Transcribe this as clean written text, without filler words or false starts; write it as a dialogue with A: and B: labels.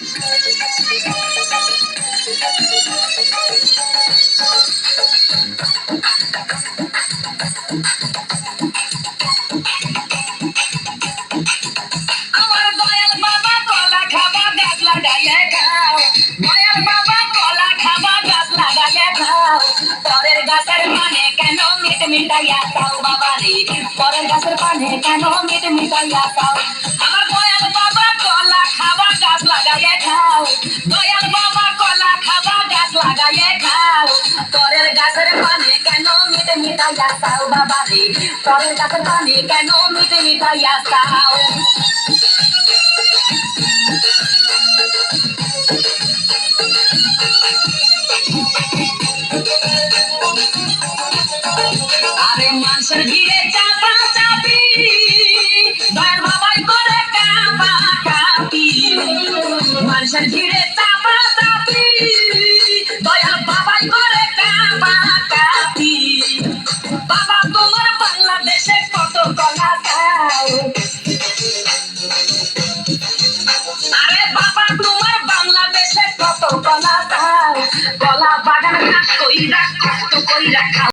A: আমার দয়াল বাবা কলা খাবা গাছ লাগাইয়া খাও, দয়াল বাবা কলা খাবা গাছ লাগাইয়া খাও, পরের গাছের পানে কেন মিট মিটাইয়া খাও বাবা রে, পরের গাছের পানে কেন মিট মিটাইয়া খাও। আমার দয়াল বাবা কলা খাবা গাছ লাগাইয়া খাও, দয়াল বাবা কলা খাবা গাছ লাগাইয়া খাও, পরের গাছের পানে কেন মিট মিটাইয়া খাও বাবা রে, পরের গাছের পানে কেন মিট মিটাইয়া খাও। আরে মানুষের ভিড়ে চাপা চাপি, দয়াল বাবাই করে কাপা কাপি, মানুষের ভিড়ে চাপা চাপি, দয়াল বাবাই করে কাপা কাপি। বাবা তোমার বাংলাদেশে কত কলা খাও, আরে বাবা তোমার বাংলাদেশে কত কলা খাও, কলা বাগান কাজ কইরা কষ্ট কইরা খাও।